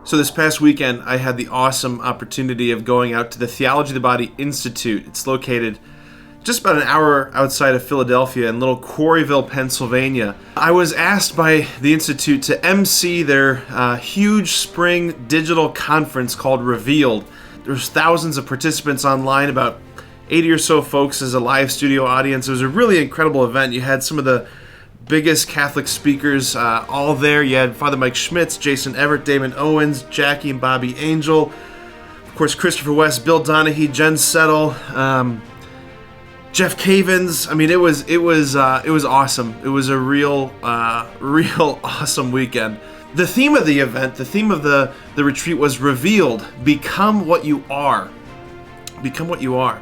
So this past weekend, I had the awesome opportunity of going out to the Theology of the Body Institute. It's located just about an hour outside of Philadelphia in little Quarryville, Pennsylvania. I was asked by the Institute to MC their huge spring digital conference called Revealed. There's thousands of participants online, about 80 or so folks as a live studio audience. It was a really incredible event. You had some of the biggest Catholic speakers all there. You had Father Mike Schmitz, Jason Everett, Damon Owens, Jackie and Bobby Angel, of course Christopher West, Bill Donahue, Jen Settle, Jeff Cavins. I mean, it was awesome. It was a real awesome weekend. The theme of the event, the theme of the retreat was Revealed. Become what you are. Become what you are.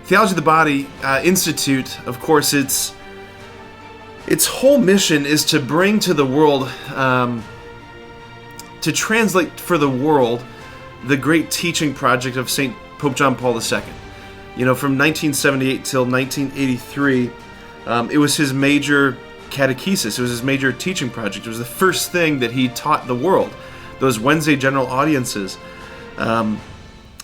Theology of the Body Institute, of course, its whole mission is to bring to the world, to translate for the world, the great teaching project of St. Pope John Paul II. You know, from 1978 till 1983, it was his major catechesis. It was his major teaching project. It was the first thing that he taught the world, those Wednesday general audiences.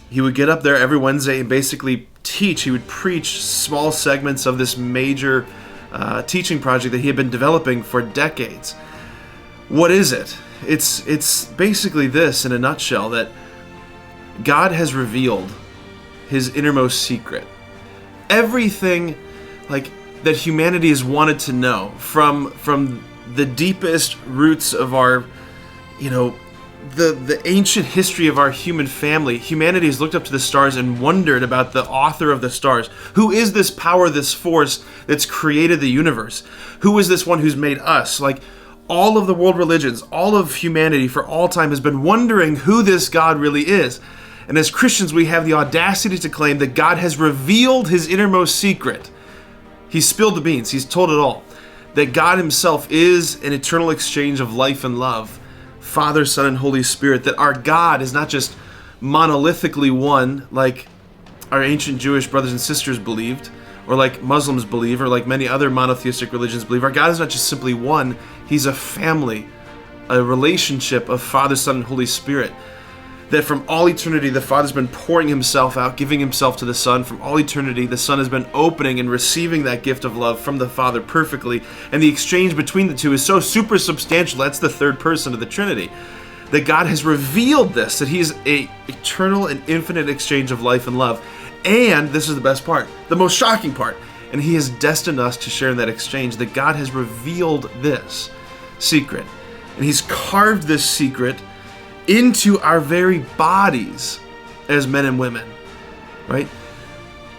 He would get up there every Wednesday and basically teach. He would preach small segments of this major teaching project that he had been developing for decades. What is it? It's basically this in a nutshell, that God has revealed his innermost secret. Everything that humanity has wanted to know, from the deepest roots of our, the ancient history of our human family. Humanity has looked up to the stars and wondered about the author of the stars. Who is this power, this force that's created the universe? Who is this one who's made us? All of the world religions, all of humanity for all time has been wondering who this God really is. And as Christians, we have the audacity to claim that God has revealed his innermost secret. He's spilled the beans. He's told it all. That God himself is an eternal exchange of life and love. Father, Son, and Holy Spirit. That our God is not just monolithically one, like our ancient Jewish brothers and sisters believed, or like Muslims believe, or like many other monotheistic religions believe. Our God is not just simply one. He's a family, a relationship of Father, Son, and Holy Spirit. That from all eternity, the Father's been pouring himself out, giving himself to the Son. From all eternity, the Son has been opening and receiving that gift of love from the Father perfectly. And the exchange between the two is so super substantial. That's the third person of the Trinity. That God has revealed this, that he's an eternal and infinite exchange of life and love. And this is the best part, the most shocking part. And he has destined us to share in that exchange. That God has revealed this secret. And he's carved this secret into our very bodies as men and women, right?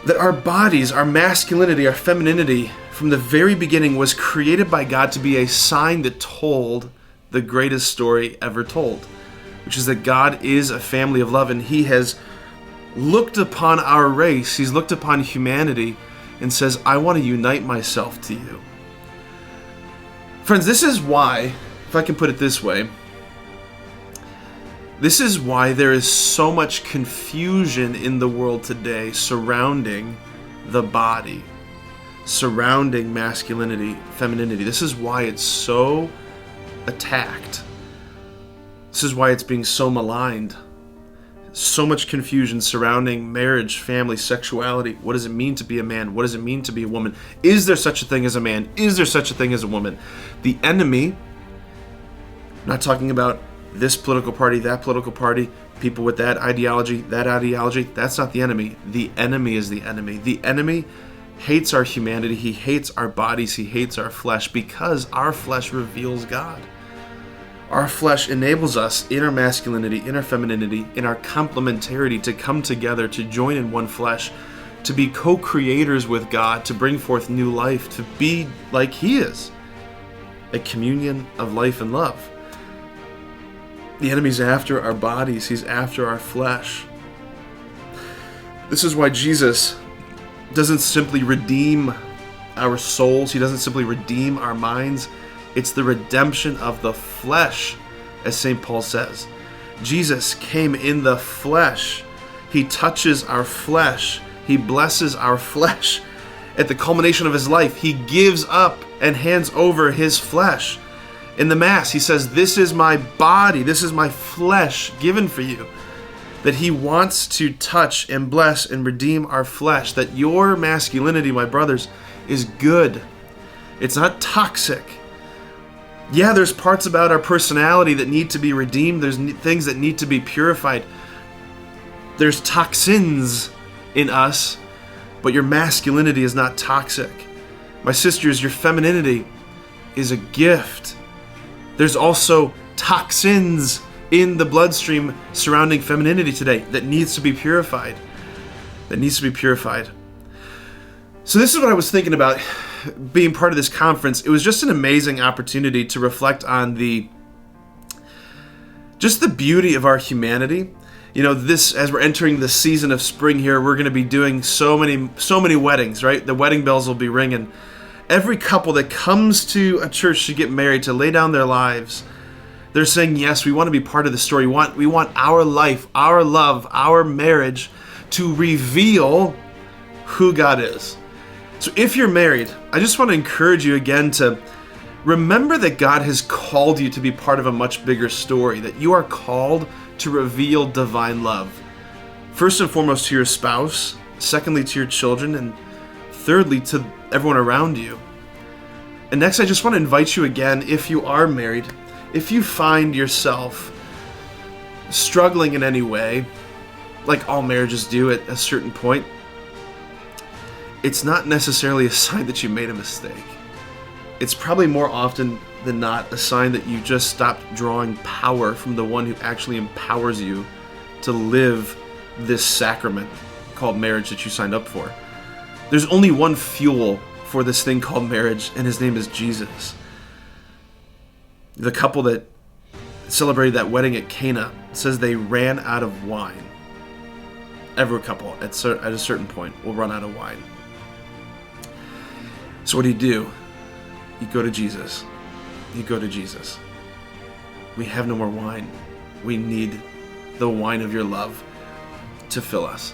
That our bodies, our masculinity, our femininity, from the very beginning was created by God to be a sign that told the greatest story ever told, which is that God is a family of love, and he has looked upon our race, he's looked upon humanity, and says, I want to unite myself to you. Friends, this is why, if I can put it this way, this is why there is so much confusion in the world today surrounding the body, surrounding masculinity, femininity. This is why it's so attacked. This is why it's being so maligned. So much confusion surrounding marriage, family, sexuality. What does it mean to be a man? What does it mean to be a woman? Is there such a thing as a man? Is there such a thing as a woman? The enemy, I'm not talking about this political party, that political party, people with that ideology, that's not the enemy. The enemy is the enemy. The enemy hates our humanity. He hates our bodies. He hates our flesh because our flesh reveals God. Our flesh enables us in our masculinity, in our femininity, in our complementarity to come together, to join in one flesh, to be co-creators with God, to bring forth new life, to be like he is, a communion of life and love. The enemy's after our bodies. He's after our flesh. This is why Jesus doesn't simply redeem our souls. He doesn't simply redeem our minds. It's the redemption of the flesh, as St. Paul says. Jesus came in the flesh. He touches our flesh. He blesses our flesh. At the culmination of his life, he gives up and hands over his flesh. In the Mass, he says, this is my body, this is my flesh given for you. That he wants to touch and bless and redeem our flesh. That your masculinity, my brothers, is good. It's not toxic. Yeah, there's parts about our personality that need to be redeemed. There's things that need to be purified. There's toxins in us, but your masculinity is not toxic. My sisters, your femininity is a gift. There's also toxins in the bloodstream surrounding femininity today that needs to be purified. So this is what I was thinking about being part of this conference. It was just an amazing opportunity to reflect on just the beauty of our humanity. You know, this, as we're entering the season of spring here, we're going to be doing so many weddings, right? The wedding bells will be ringing. Every couple that comes to a church to get married, to lay down their lives, they're saying, yes, we want to be part of the story. We want our life, our love, our marriage to reveal who God is. So if you're married, I just want to encourage you again to remember that God has called you to be part of a much bigger story, that you are called to reveal divine love. First and foremost to your spouse, secondly to your children, and thirdly to everyone around you. And next, I just want to invite you again, if you are married, if you find yourself struggling in any way, like all marriages do at a certain point, it's not necessarily a sign that you made a mistake. It's probably more often than not a sign that you just stopped drawing power from the one who actually empowers you to live this sacrament called marriage that you signed up for. There's only one fuel for this thing called marriage, and his name is Jesus. The couple that celebrated that wedding at Cana says they ran out of wine. Every couple at a certain point will run out of wine. So what do? You go to Jesus. You go to Jesus. We have no more wine. We need the wine of your love to fill us.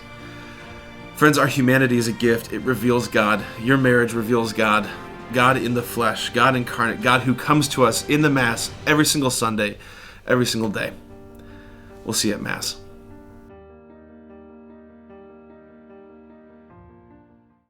Friends, our humanity is a gift. It reveals God. Your marriage reveals God. God in the flesh. God incarnate. God who comes to us in the Mass every single Sunday, every single day. We'll see you at Mass.